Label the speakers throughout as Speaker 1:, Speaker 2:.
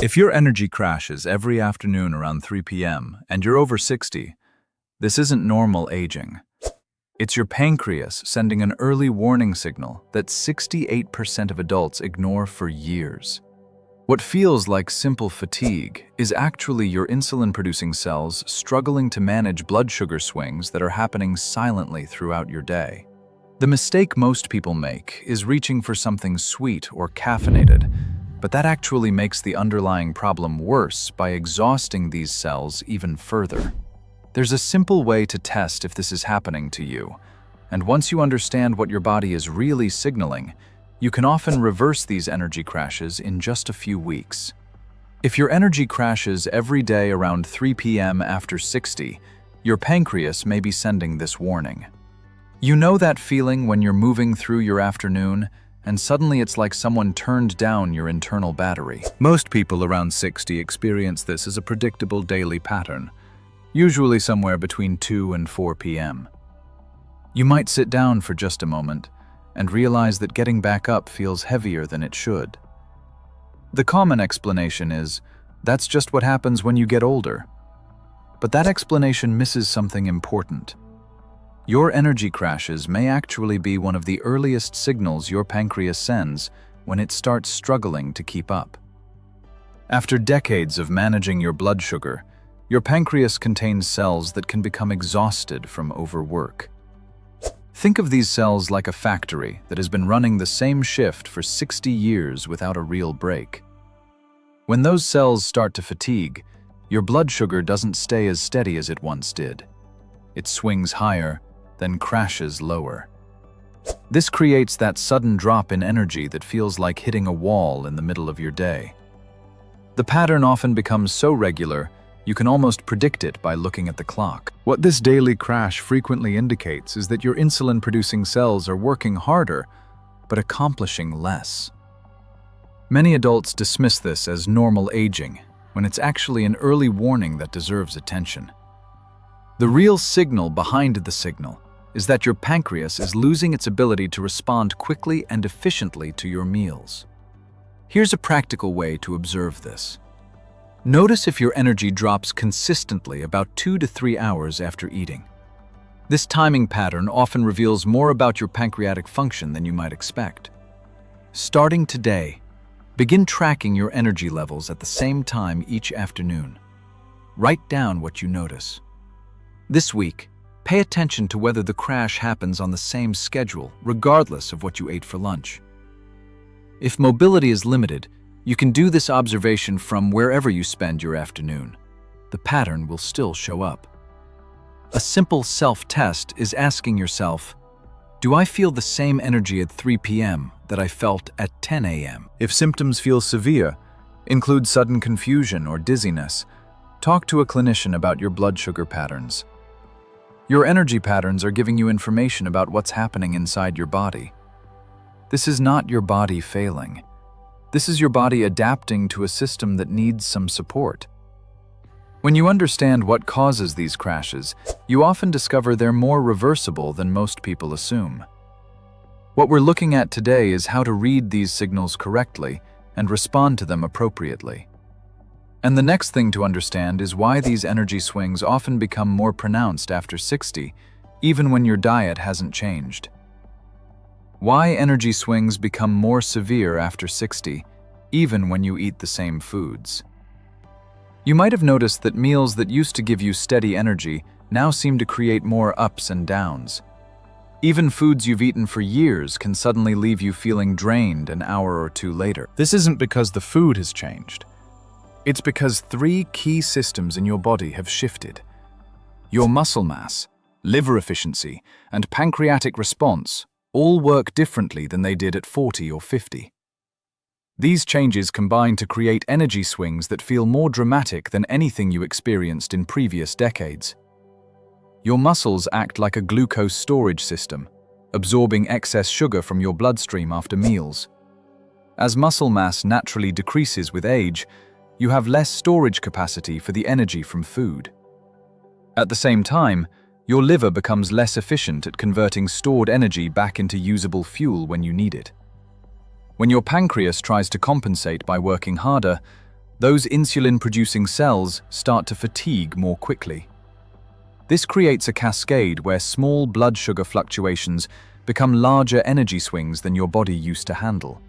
Speaker 1: If your energy crashes every afternoon around 3 p.m. and you're over 60, this isn't normal aging. It's your pancreas sending an early warning signal that 68% of adults ignore for years. What feels like simple fatigue is actually your insulin-producing cells struggling to manage blood sugar swings that are happening silently throughout your day. The mistake most people make is reaching for something sweet or caffeinated, but that actually makes the underlying problem worse by exhausting these cells even further. There's a simple way to test if this is happening to you, and once you understand what your body is really signaling, you can often reverse these energy crashes in just a few weeks. If your energy crashes every day around 3 p.m. after 60, your pancreas may be sending this warning. You know that feeling when you're moving through your afternoon, and suddenly it's like someone turned down your internal battery. Most people around 60 experience this as a predictable daily pattern, usually somewhere between 2 and 4 p.m. You might sit down for just a moment and realize that getting back up feels heavier than it should. The common explanation is, that's just what happens when you get older. But that explanation misses something important. Your energy crashes may actually be one of the earliest signals your pancreas sends when it starts struggling to keep up. After decades of managing your blood sugar, your pancreas contains cells that can become exhausted from overwork. Think of these cells like a factory that has been running the same shift for 60 years without a real break. When those cells start to fatigue, your blood sugar doesn't stay as steady as it once did. It swings higher, then crashes lower. This creates that sudden drop in energy that feels like hitting a wall in the middle of your day. The pattern often becomes so regular, you can almost predict it by looking at the clock. What this daily crash frequently indicates is that your insulin-producing cells are working harder, but accomplishing less. Many adults dismiss this as normal aging, when it's actually an early warning that deserves attention. The real signal behind the signal is that your pancreas is losing its ability to respond quickly and efficiently to your meals. Here's a practical way to observe this. Notice if your energy drops consistently about 2 to 3 hours after eating. This timing pattern often reveals more about your pancreatic function than you might expect. Starting today, begin tracking your energy levels at the same time each afternoon. Write down what you notice. This week, pay attention to whether the crash happens on the same schedule, regardless of what you ate for lunch. If mobility is limited, you can do this observation from wherever you spend your afternoon. The pattern will still show up. A simple self-test is asking yourself, do I feel the same energy at 3 p.m. that I felt at 10 a.m.? If symptoms feel severe, include sudden confusion or dizziness, talk to a clinician about your blood sugar patterns. Your energy patterns are giving you information about what's happening inside your body. This is not your body failing. This is your body adapting to a system that needs some support. When you understand what causes these crashes, you often discover they're more reversible than most people assume. What we're looking at today is how to read these signals correctly and respond to them appropriately. And the next thing to understand is why these energy swings often become more pronounced after 60, even when your diet hasn't changed. Why energy swings become more severe after 60, even when you eat the same foods. You might have noticed that meals that used to give you steady energy now seem to create more ups and downs. Even foods you've eaten for years can suddenly leave you feeling drained an hour or two later. This isn't because the food has changed. It's because 3 key systems in your body have shifted. Your muscle mass, liver efficiency, and pancreatic response all work differently than they did at 40 or 50. These changes combine to create energy swings that feel more dramatic than anything you experienced in previous decades. Your muscles act like a glucose storage system, absorbing excess sugar from your bloodstream after meals. As muscle mass naturally decreases with age, you have less storage capacity for the energy from food. At the same time, your liver becomes less efficient at converting stored energy back into usable fuel when you need it. When your pancreas tries to compensate by working harder, those insulin-producing cells start to fatigue more quickly. This creates a cascade where small blood sugar fluctuations become larger energy swings than your body used to handle.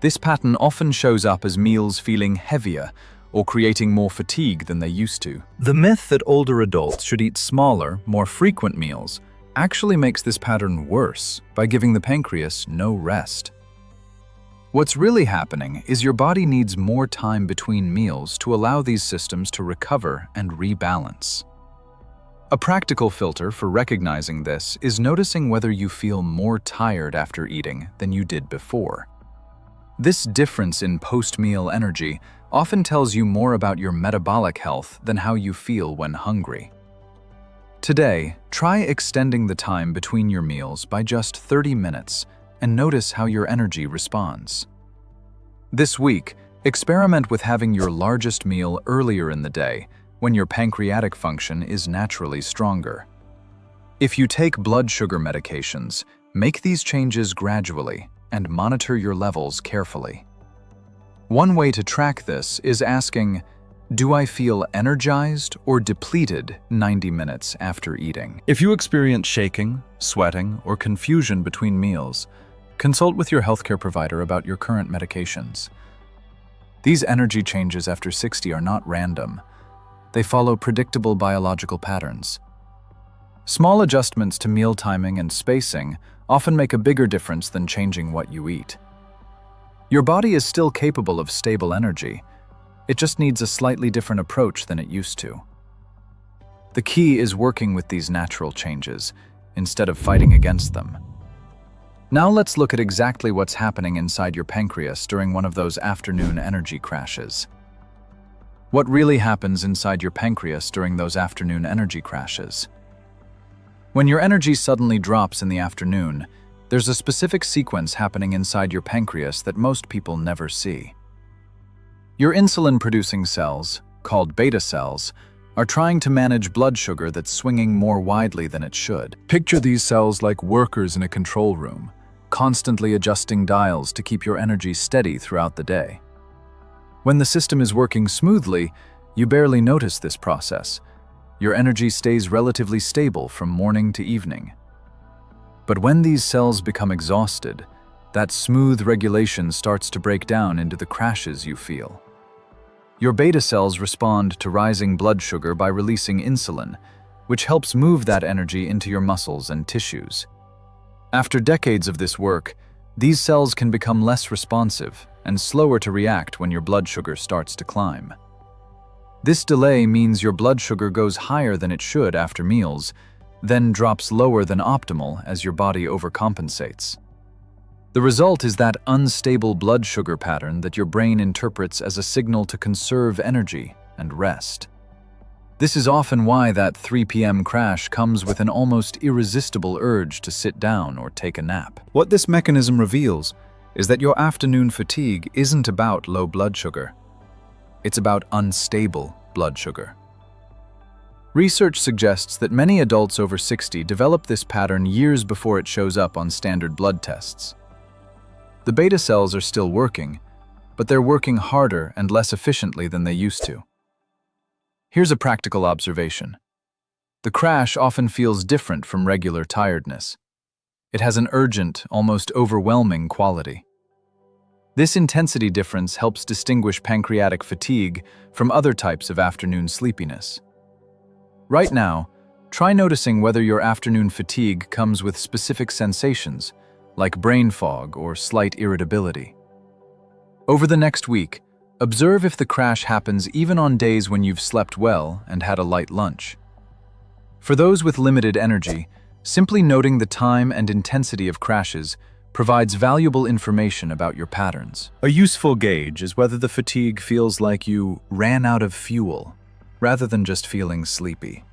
Speaker 1: This pattern often shows up as meals feeling heavier or creating more fatigue than they used to. The myth that older adults should eat smaller, more frequent meals actually makes this pattern worse by giving the pancreas no rest. What's really happening is your body needs more time between meals to allow these systems to recover and rebalance. A practical filter for recognizing this is noticing whether you feel more tired after eating than you did before. This difference in post-meal energy often tells you more about your metabolic health than how you feel when hungry. Today, try extending the time between your meals by just 30 minutes and notice how your energy responds. This week, experiment with having your largest meal earlier in the day when your pancreatic function is naturally stronger. If you take blood sugar medications, make these changes gradually and monitor your levels carefully. One way to track this is asking, do I feel energized or depleted 90 minutes after eating? If you experience shaking, sweating, or confusion between meals, consult with your healthcare provider about your current medications. These energy changes after 60 are not random. They follow predictable biological patterns. Small adjustments to meal timing and spacing often make a bigger difference than changing what you eat. Your body is still capable of stable energy. It just needs a slightly different approach than it used to. The key is working with these natural changes instead of fighting against them. Now let's look at exactly what's happening inside your pancreas during one of those afternoon energy crashes. What really happens inside your pancreas during those afternoon energy crashes? When your energy suddenly drops in the afternoon, there's a specific sequence happening inside your pancreas that most people never see. Your insulin-producing cells, called beta cells, are trying to manage blood sugar that's swinging more widely than it should. Picture these cells like workers in a control room, constantly adjusting dials to keep your energy steady throughout the day. When the system is working smoothly, you barely notice this process. Your energy stays relatively stable from morning to evening. But when these cells become exhausted, that smooth regulation starts to break down into the crashes you feel. Your beta cells respond to rising blood sugar by releasing insulin, which helps move that energy into your muscles and tissues. After decades of this work, these cells can become less responsive and slower to react when your blood sugar starts to climb. This delay means your blood sugar goes higher than it should after meals, then drops lower than optimal as your body overcompensates. The result is that unstable blood sugar pattern that your brain interprets as a signal to conserve energy and rest. This is often why that 3 p.m. crash comes with an almost irresistible urge to sit down or take a nap. What this mechanism reveals is that your afternoon fatigue isn't about low blood sugar. It's about unstable blood sugar. Research suggests that many adults over 60 develop this pattern years before it shows up on standard blood tests. The beta cells are still working, but they're working harder and less efficiently than they used to. Here's a practical observation. The crash often feels different from regular tiredness. It has an urgent, almost overwhelming quality. This intensity difference helps distinguish pancreatic fatigue from other types of afternoon sleepiness. Right now, try noticing whether your afternoon fatigue comes with specific sensations, like brain fog or slight irritability. Over the next week, observe if the crash happens even on days when you've slept well and had a light lunch. For those with limited energy, simply noting the time and intensity of crashes provides valuable information about your patterns. A useful gauge is whether the fatigue feels like you ran out of fuel, rather than just feeling sleepy.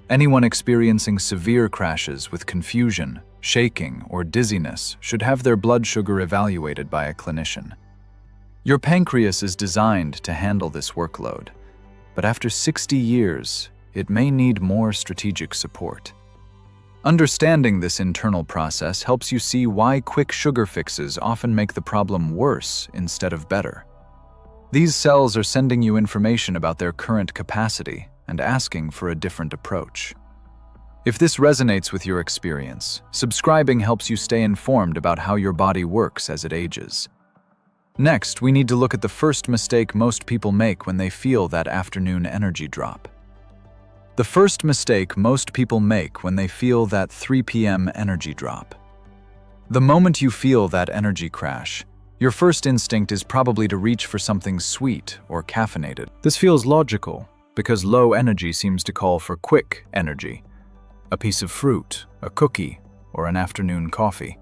Speaker 1: Anyone experiencing severe crashes with confusion, shaking, or dizziness should have their blood sugar evaluated by a clinician. Your pancreas is designed to handle this workload, but after 60 years, it may need more strategic support. Understanding this internal process helps you see why quick sugar fixes often make the problem worse instead of better. These cells are sending you information about their current capacity and asking for a different approach. If this resonates with your experience, subscribing helps you stay informed about how your body works as it ages. Next, we need to look at the first mistake most people make when they feel that afternoon energy drop. The first mistake most people make when they feel that 3 p.m. energy drop. The moment you feel that energy crash, your first instinct is probably to reach for something sweet or caffeinated. This feels logical because low energy seems to call for quick energy. A piece of fruit, a cookie, or an afternoon coffee.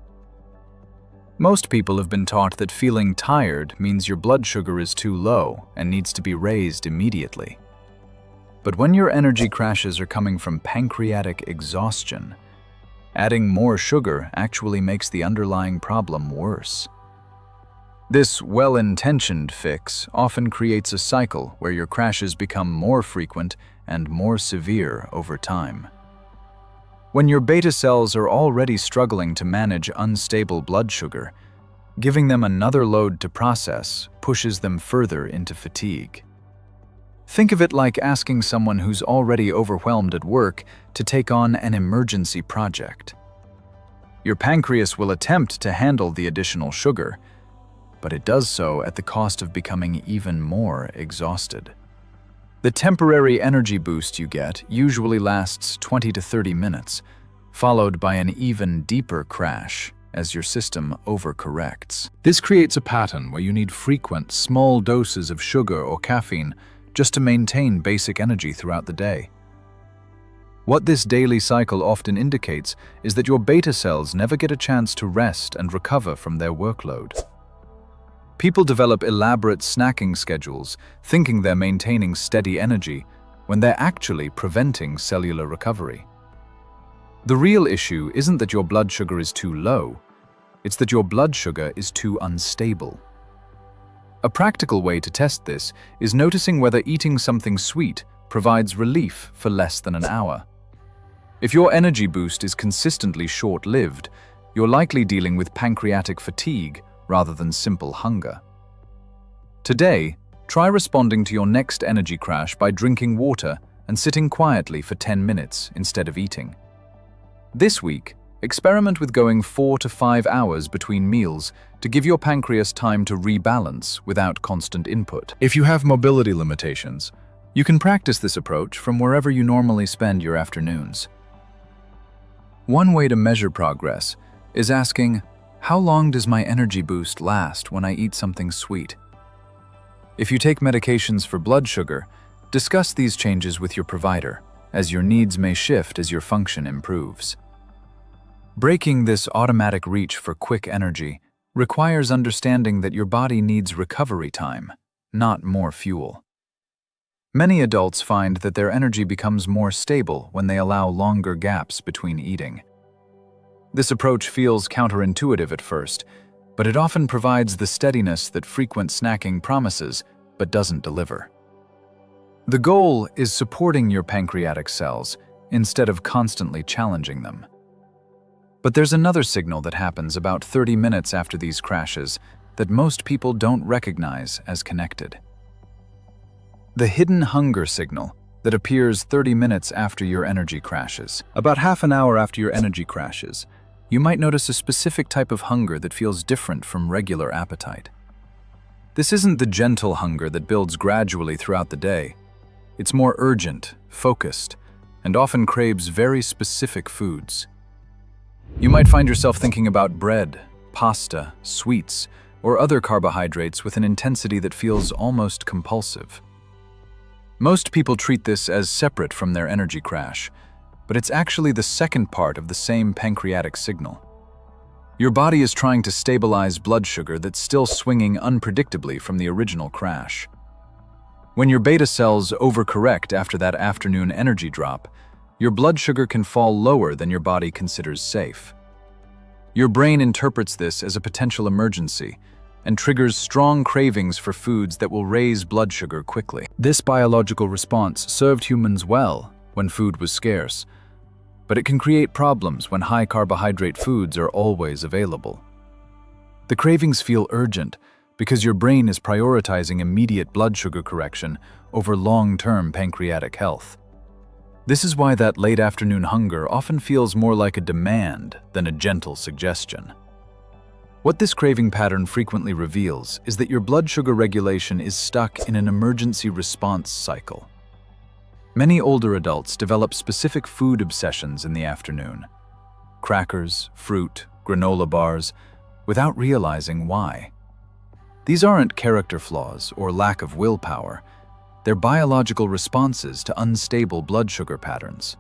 Speaker 1: Most people have been taught that feeling tired means your blood sugar is too low and needs to be raised immediately. But when your energy crashes are coming from pancreatic exhaustion, adding more sugar actually makes the underlying problem worse. This well-intentioned fix often creates a cycle where your crashes become more frequent and more severe over time. When your beta cells are already struggling to manage unstable blood sugar, giving them another load to process pushes them further into fatigue. Think of it like asking someone who's already overwhelmed at work to take on an emergency project. Your pancreas will attempt to handle the additional sugar, but it does so at the cost of becoming even more exhausted. The temporary energy boost you get usually lasts 20 to 30 minutes, followed by an even deeper crash as your system overcorrects. This creates a pattern where you need frequent, small doses of sugar or caffeine just to maintain basic energy throughout the day. What this daily cycle often indicates is that your beta cells never get a chance to rest and recover from their workload. People develop elaborate snacking schedules, thinking they're maintaining steady energy, when they're actually preventing cellular recovery. The real issue isn't that your blood sugar is too low, it's that your blood sugar is too unstable. A practical way to test this is noticing whether eating something sweet provides relief for less than an hour. If your energy boost is consistently short-lived, you're likely dealing with pancreatic fatigue rather than simple hunger. Today, try responding to your next energy crash by drinking water and sitting quietly for 10 minutes instead of eating. This week, experiment with going 4 to 5 hours between meals to give your pancreas time to rebalance without constant input. If you have mobility limitations, you can practice this approach from wherever you normally spend your afternoons. One way to measure progress is asking, how long does my energy boost last when I eat something sweet? If you take medications for blood sugar, discuss these changes with your provider, as your needs may shift as your function improves. Breaking this automatic reach for quick energy requires understanding that your body needs recovery time, not more fuel. Many adults find that their energy becomes more stable when they allow longer gaps between eating. This approach feels counterintuitive at first, but it often provides the steadiness that frequent snacking promises but doesn't deliver. The goal is supporting your pancreatic cells instead of constantly challenging them. But there's another signal that happens about 30 minutes after these crashes that most people don't recognize as connected. The hidden hunger signal that appears 30 minutes after your energy crashes. About half an hour after your energy crashes, you might notice a specific type of hunger that feels different from regular appetite. This isn't the gentle hunger that builds gradually throughout the day. It's more urgent, focused, and often craves very specific foods. You might find yourself thinking about bread, pasta, sweets, or other carbohydrates with an intensity that feels almost compulsive. Most people treat this as separate from their energy crash, but it's actually the second part of the same pancreatic signal. Your body is trying to stabilize blood sugar that's still swinging unpredictably from the original crash. When your beta cells overcorrect after that afternoon energy drop, your blood sugar can fall lower than your body considers safe. Your brain interprets this as a potential emergency and triggers strong cravings for foods that will raise blood sugar quickly. This biological response served humans well when food was scarce, but it can create problems when high-carbohydrate foods are always available. The cravings feel urgent, because your brain is prioritizing immediate blood sugar correction over long-term pancreatic health. This is why that late afternoon hunger often feels more like a demand than a gentle suggestion. What this craving pattern frequently reveals is that your blood sugar regulation is stuck in an emergency response cycle. Many older adults develop specific food obsessions in the afternoon: crackers, fruit, granola bars, without realizing why. These aren't character flaws or lack of willpower. They're biological responses to unstable blood sugar patterns.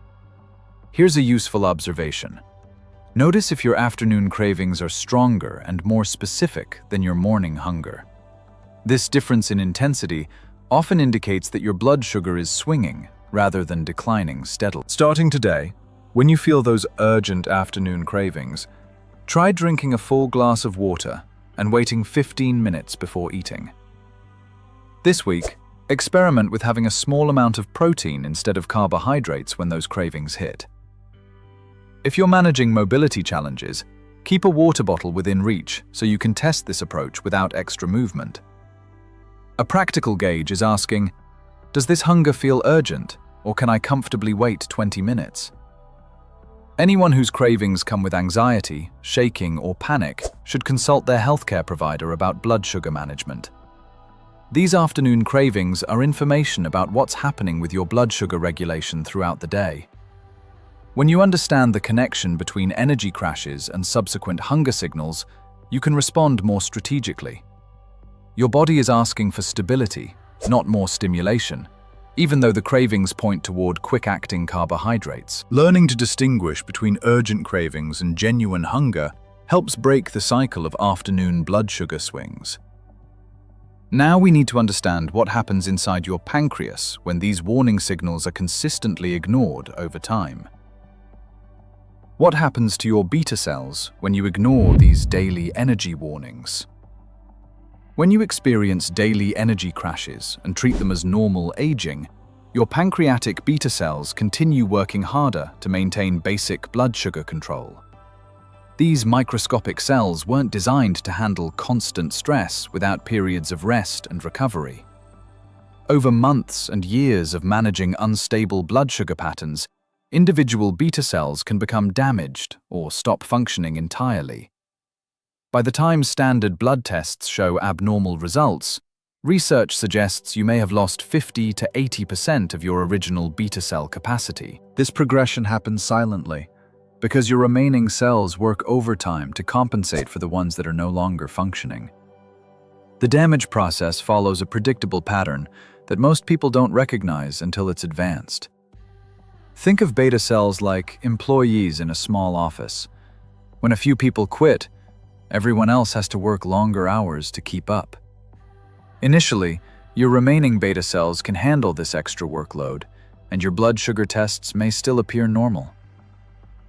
Speaker 1: Here's a useful observation. Notice if your afternoon cravings are stronger and more specific than your morning hunger. This difference in intensity often indicates that your blood sugar is swinging rather than declining steadily. Starting today, when you feel those urgent afternoon cravings, try drinking a full glass of water and waiting 15 minutes before eating. This week, experiment with having a small amount of protein instead of carbohydrates when those cravings hit. If you're managing mobility challenges, keep a water bottle within reach so you can test this approach without extra movement. A practical gauge is asking, does this hunger feel urgent, or can I comfortably wait 20 minutes? Anyone whose cravings come with anxiety, shaking, or panic should consult their healthcare provider about blood sugar management. These afternoon cravings are information about what's happening with your blood sugar regulation throughout the day. When you understand the connection between energy crashes and subsequent hunger signals, you can respond more strategically. Your body is asking for stability, not more stimulation, even though the cravings point toward quick-acting carbohydrates. Learning to distinguish between urgent cravings and genuine hunger helps break the cycle of afternoon blood sugar swings. Now we need to understand what happens inside your pancreas when these warning signals are consistently ignored over time. What happens to your beta cells when you ignore these daily energy warnings? When you experience daily energy crashes and treat them as normal aging, your pancreatic beta cells continue working harder to maintain basic blood sugar control. These microscopic cells weren't designed to handle constant stress without periods of rest and recovery. Over months and years of managing unstable blood sugar patterns, individual beta cells can become damaged or stop functioning entirely. By the time standard blood tests show abnormal results, research suggests you may have lost 50 to 80% of your original beta cell capacity. This progression happens silently, because your remaining cells work overtime to compensate for the ones that are no longer functioning. The damage process follows a predictable pattern that most people don't recognize until it's advanced. Think of beta cells like employees in a small office. When a few people quit, everyone else has to work longer hours to keep up. Initially, your remaining beta cells can handle this extra workload, and your blood sugar tests may still appear normal.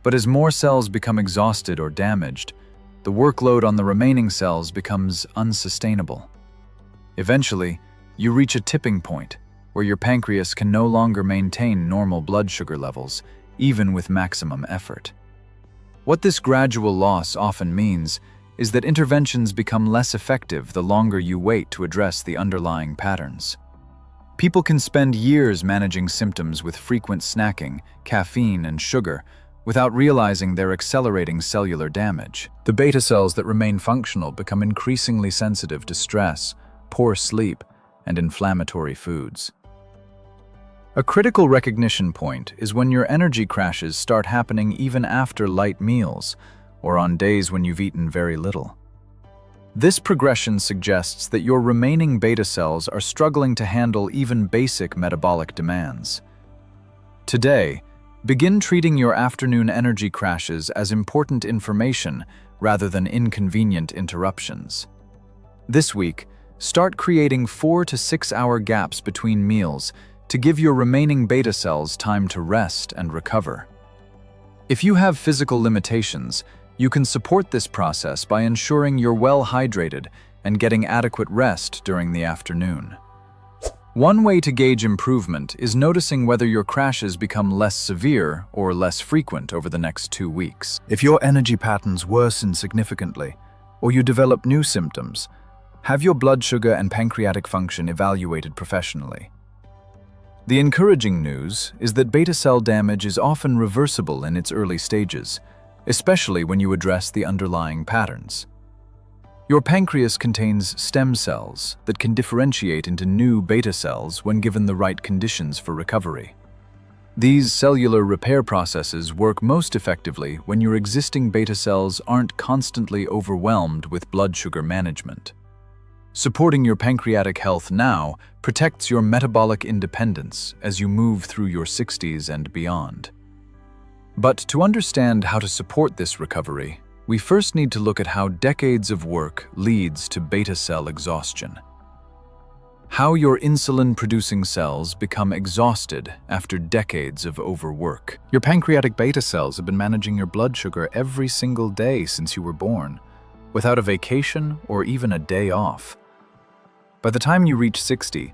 Speaker 1: But as more cells become exhausted or damaged, the workload on the remaining cells becomes unsustainable. Eventually, you reach a tipping point where your pancreas can no longer maintain normal blood sugar levels, even with maximum effort. What this gradual loss often means is that interventions become less effective the longer you wait to address the underlying patterns. People can spend years managing symptoms with frequent snacking, caffeine, and sugar without realizing they're accelerating cellular damage. The beta cells that remain functional become increasingly sensitive to stress, poor sleep, and inflammatory foods. A critical recognition point is when your energy crashes start happening even after light meals, or on days when you've eaten very little. This progression suggests that your remaining beta cells are struggling to handle even basic metabolic demands. Today, begin treating your afternoon energy crashes as important information rather than inconvenient interruptions. This week, start creating 4 to 6 hour gaps between meals to give your remaining beta cells time to rest and recover. If you have physical limitations, you can support this process by ensuring you're well hydrated and getting adequate rest during the afternoon. One way to gauge improvement is noticing whether your crashes become less severe or less frequent over the next 2 weeks. If your energy patterns worsen significantly, or you develop new symptoms, Have your blood sugar and pancreatic function evaluated professionally. The encouraging news is that beta cell damage is often reversible in its early stages, especially when you address the underlying patterns. Your pancreas contains stem cells that can differentiate into new beta cells when given the right conditions for recovery. These cellular repair processes work most effectively when your existing beta cells aren't constantly overwhelmed with blood sugar management. Supporting your pancreatic health now protects your metabolic independence as you move through your 60s and beyond. But to understand how to support this recovery, we first need to look at how decades of work leads to beta cell exhaustion. How your insulin-producing cells become exhausted after decades of overwork. Your pancreatic beta cells have been managing your blood sugar every single day since you were born, without a vacation or even a day off. By the time you reach 60,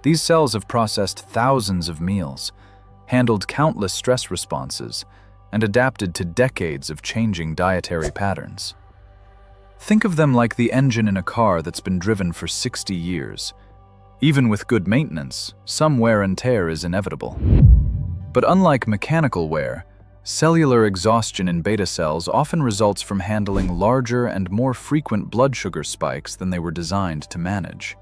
Speaker 1: these cells have processed thousands of meals, handled countless stress responses, and adapted to decades of changing dietary patterns. Think of them like the engine in a car that's been driven for 60 years. Even with good maintenance, some wear and tear is inevitable. But unlike mechanical wear, cellular exhaustion in beta cells often results from handling larger and more frequent blood sugar spikes than they were designed to manage.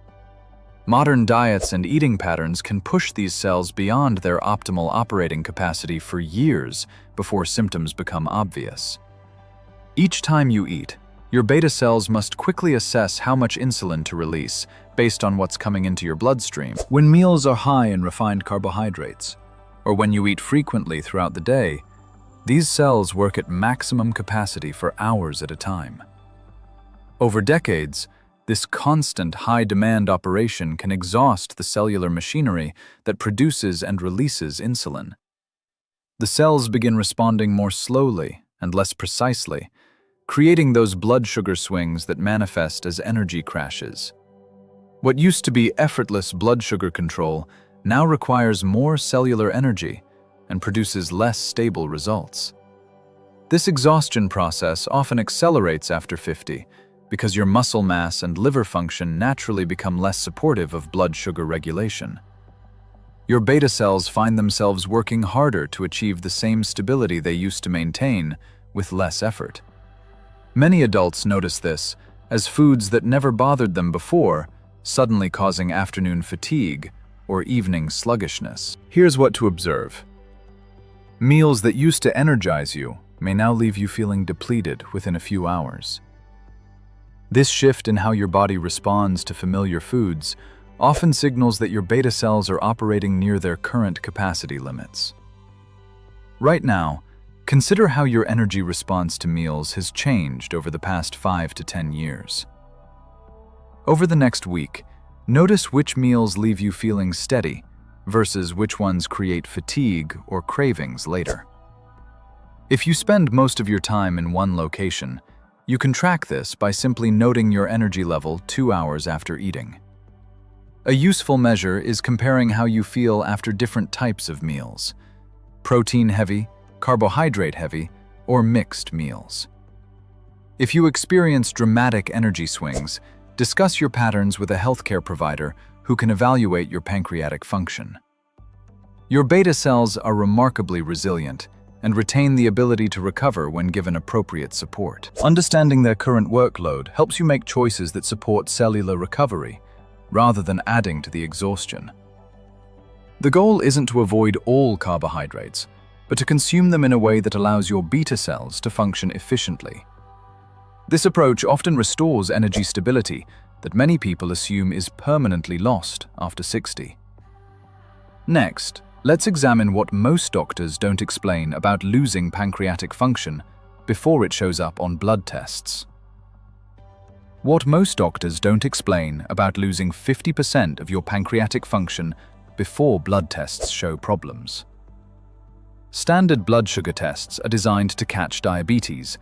Speaker 1: Modern diets and eating patterns can push these cells beyond their optimal operating capacity for years before symptoms become obvious. Each time you eat, your beta cells must quickly assess how much insulin to release based on what's coming into your bloodstream. When meals are high in refined carbohydrates, or when you eat frequently throughout the day, these cells work at maximum capacity for hours at a time. Over decades, this constant high-demand operation can exhaust the cellular machinery that produces and releases insulin. The cells begin responding more slowly and less precisely, creating those blood sugar swings that manifest as energy crashes. What used to be effortless blood sugar control now requires more cellular energy and produces less stable results. This exhaustion process often accelerates after 50, because your muscle mass and liver function naturally become less supportive of blood sugar regulation. Your beta cells find themselves working harder to achieve the same stability they used to maintain with less effort. Many adults notice this as foods that never bothered them before, suddenly causing afternoon fatigue or evening sluggishness. Here's what to observe. Meals that used to energize you may now leave you feeling depleted within a few hours. This shift in how your body responds to familiar foods often signals that your beta cells are operating near their current capacity limits. Right now, consider how your energy response to meals has changed over the past 5 to 10 years. Over the next week, notice which meals leave you feeling steady versus which ones create fatigue or cravings later. If you spend most of your time in one location, you can track this by simply noting your energy level 2 hours after eating. A useful measure is comparing how you feel after different types of meals: protein-heavy, carbohydrate-heavy, or mixed meals. If you experience dramatic energy swings, discuss your patterns with a healthcare provider who can evaluate your pancreatic function. Your beta cells are remarkably resilient and retain the ability to recover when given appropriate support. Understanding their current workload helps you make choices that support cellular recovery, rather than adding to the exhaustion. The goal isn't to avoid all carbohydrates, but to consume them in a way that allows your beta cells to function efficiently. This approach often restores energy stability that many people assume is permanently lost after 60. Next, let's examine what most doctors don't explain about losing pancreatic function before it shows up on blood tests. What most doctors don't explain about losing 50% of your pancreatic function before blood tests show problems. Standard blood sugar tests are designed to catch diabetes,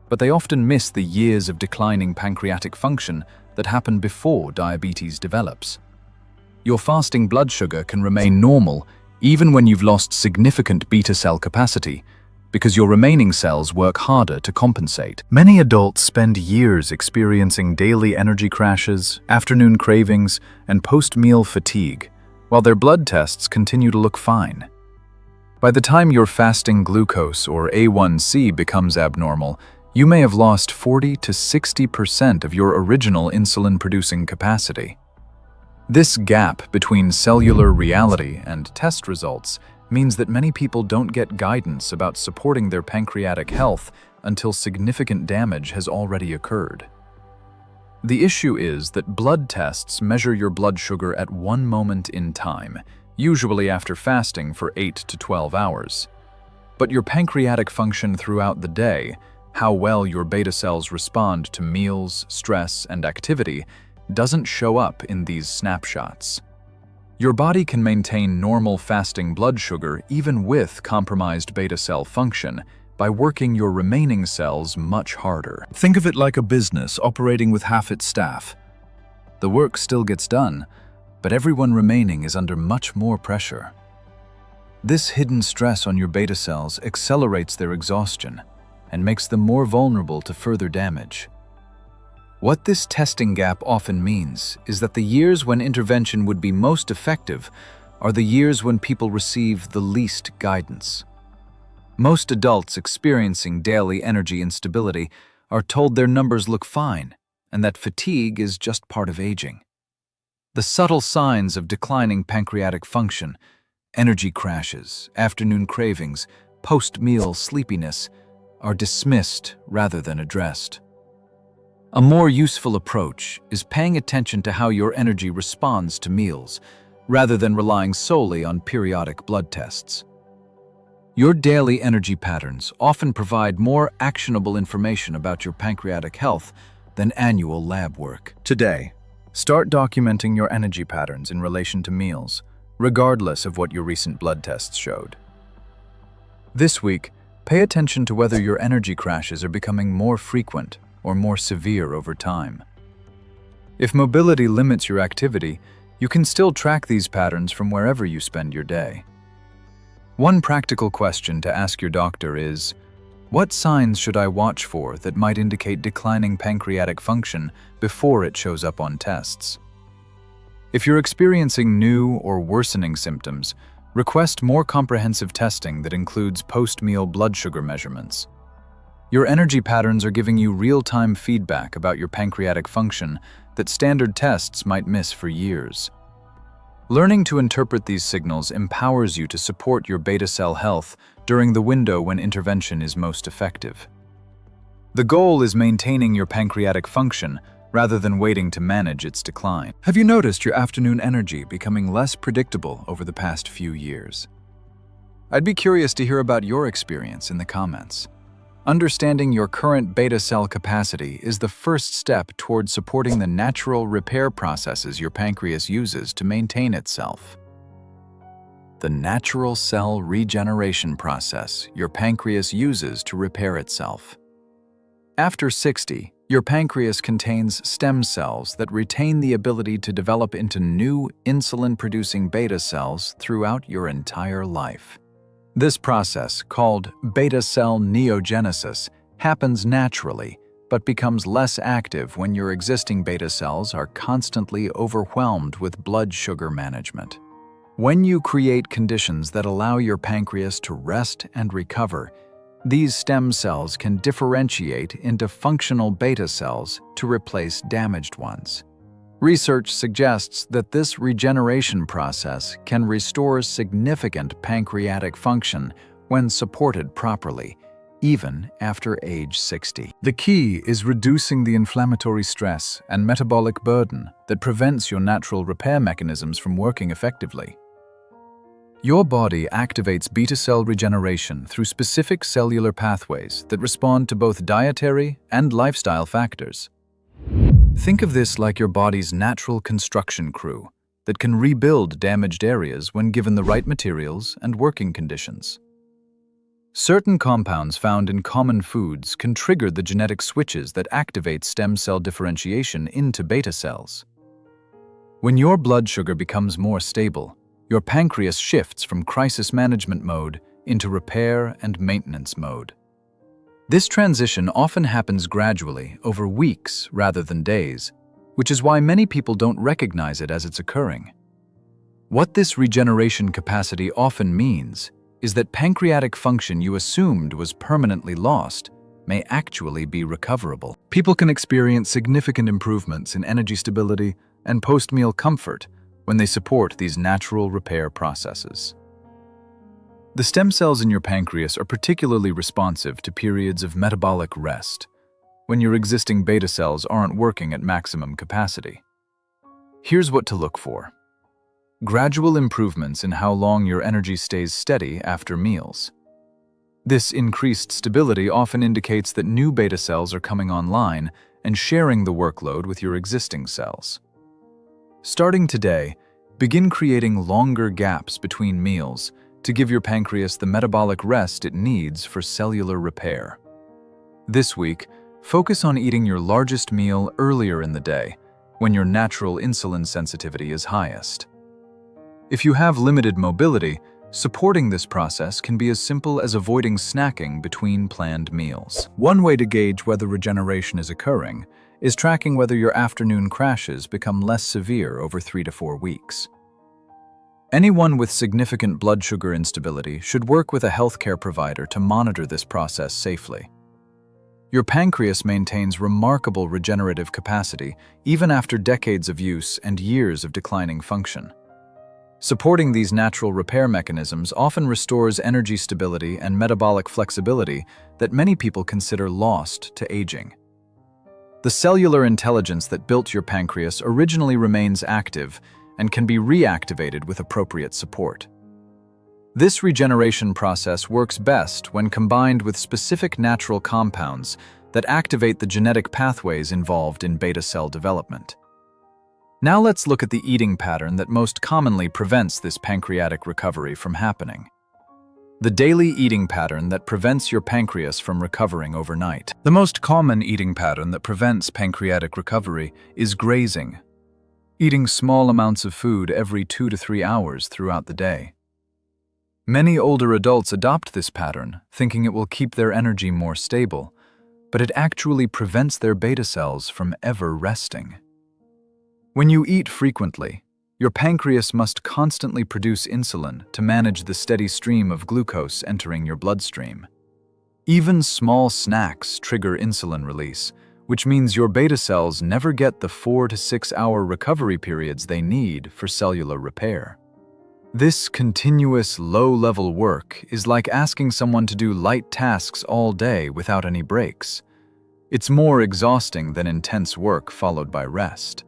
Speaker 1: but they often miss the years of declining pancreatic function that happen before diabetes develops. Your fasting blood sugar can remain normal even when you've lost significant beta cell capacity, because your remaining cells work harder to compensate. Many adults spend years experiencing daily energy crashes, afternoon cravings, and post-meal fatigue, while their blood tests continue to look fine. By the time your fasting glucose or A1C becomes abnormal, you may have lost 40 to 60% of your original insulin-producing capacity. This gap between cellular reality and test results means that many people don't get guidance about supporting their pancreatic health until significant damage has already occurred. The issue is that blood tests measure your blood sugar at one moment in time, usually after fasting for 8 to 12 hours. But your pancreatic function throughout the day, how well your beta cells respond to meals, stress, and activity, doesn't show up in these snapshots. Your body can maintain normal fasting blood sugar even with compromised beta cell function by working your remaining cells much harder. Think of it like a business operating with half its staff. The work still gets done, but everyone remaining is under much more pressure. This hidden stress on your beta cells accelerates their exhaustion and makes them more vulnerable to further damage. What this testing gap often means is that the years when intervention would be most effective are the years when people receive the least guidance. Most adults experiencing daily energy instability are told their numbers look fine and that fatigue is just part of aging. The subtle signs of declining pancreatic function, energy crashes, afternoon cravings, post-meal sleepiness, are dismissed rather than addressed. A more useful approach is paying attention to how your energy responds to meals, rather than relying solely on periodic blood tests. Your daily energy patterns often provide more actionable information about your pancreatic health than annual lab work. Today, start documenting your energy patterns in relation to meals, regardless of what your recent blood tests showed. This week, pay attention to whether your energy crashes are becoming more frequent or more severe over time. If mobility limits your activity, you can still track these patterns from wherever you spend your day. One practical question to ask your doctor is, what signs should I watch for that might indicate declining pancreatic function before it shows up on tests? If you're experiencing new or worsening symptoms, request more comprehensive testing that includes post-meal blood sugar measurements. Your energy patterns are giving you real-time feedback about your pancreatic function that standard tests might miss for years. Learning to interpret these signals empowers you to support your beta cell health during the window when intervention is most effective. The goal is maintaining your pancreatic function rather than waiting to manage its decline. Have you noticed your afternoon energy becoming less predictable over the past few years? I'd be curious to hear about your experience in the comments. Understanding your current beta cell capacity is the first step toward supporting the natural repair processes your pancreas uses to maintain itself. The natural cell regeneration process your pancreas uses to repair itself. After 60, your pancreas contains stem cells that retain the ability to develop into new insulin-producing beta cells throughout your entire life. This process, called beta cell neogenesis, happens naturally, but becomes less active when your existing beta cells are constantly overwhelmed with blood sugar management. When you create conditions that allow your pancreas to rest and recover, these stem cells can differentiate into functional beta cells to replace damaged ones. Research suggests that this regeneration process can restore significant pancreatic function when supported properly, even after age 60. The key is reducing the inflammatory stress and metabolic burden that prevents your natural repair mechanisms from working effectively. Your body activates beta cell regeneration through specific cellular pathways that respond to both dietary and lifestyle factors. Think of this like your body's natural construction crew that can rebuild damaged areas when given the right materials and working conditions. Certain compounds found in common foods can trigger the genetic switches that activate stem cell differentiation into beta cells. When your blood sugar becomes more stable, your pancreas shifts from crisis management mode into repair and maintenance mode. This transition often happens gradually over weeks rather than days, which is why many people don't recognize it as it's occurring. What this regeneration capacity often means is that pancreatic function you assumed was permanently lost may actually be recoverable. People can experience significant improvements in energy stability and post-meal comfort when they support these natural repair processes. The stem cells in your pancreas are particularly responsive to periods of metabolic rest, when your existing beta cells aren't working at maximum capacity. Here's what to look for. Gradual improvements in how long your energy stays steady after meals. This increased stability often indicates that new beta cells are coming online and sharing the workload with your existing cells. Starting today, begin creating longer gaps between meals to give your pancreas the metabolic rest it needs for cellular repair. This week, focus on eating your largest meal earlier in the day, when your natural insulin sensitivity is highest. If you have limited mobility, supporting this process can be as simple as avoiding snacking between planned meals. One way to gauge whether regeneration is occurring is tracking whether your afternoon crashes become less severe over 3 to 4 weeks. Anyone with significant blood sugar instability should work with a healthcare provider to monitor this process safely. Your pancreas maintains remarkable regenerative capacity even after decades of use and years of declining function. Supporting these natural repair mechanisms often restores energy stability and metabolic flexibility that many people consider lost to aging. The cellular intelligence that built your pancreas originally remains active and can be reactivated with appropriate support. This regeneration process works best when combined with specific natural compounds that activate the genetic pathways involved in beta cell development. Now let's look at the eating pattern that most commonly prevents this pancreatic recovery from happening. The daily eating pattern that prevents your pancreas from recovering overnight. The most common eating pattern that prevents pancreatic recovery is grazing, eating small amounts of food every 2 to 3 hours throughout the day. Many older adults adopt this pattern, thinking it will keep their energy more stable, but it actually prevents their beta cells from ever resting. When you eat frequently, your pancreas must constantly produce insulin to manage the steady stream of glucose entering your bloodstream. Even small snacks trigger insulin release, which means your beta cells never get the 4 to 6 hour recovery periods they need for cellular repair. This continuous low-level work is like asking someone to do light tasks all day without any breaks. It's more exhausting than intense work followed by rest.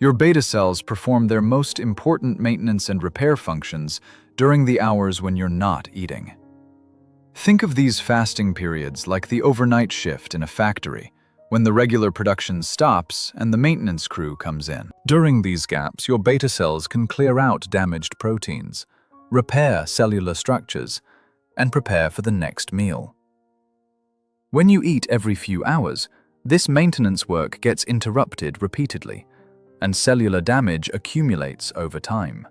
Speaker 1: Your beta cells perform their most important maintenance and repair functions during the hours when you're not eating. Think of these fasting periods like the overnight shift in a factory, when the regular production stops and the maintenance crew comes in. During these gaps, your beta cells can clear out damaged proteins, repair cellular structures, and prepare for the next meal. When you eat every few hours, this maintenance work gets interrupted repeatedly, and cellular damage accumulates over time.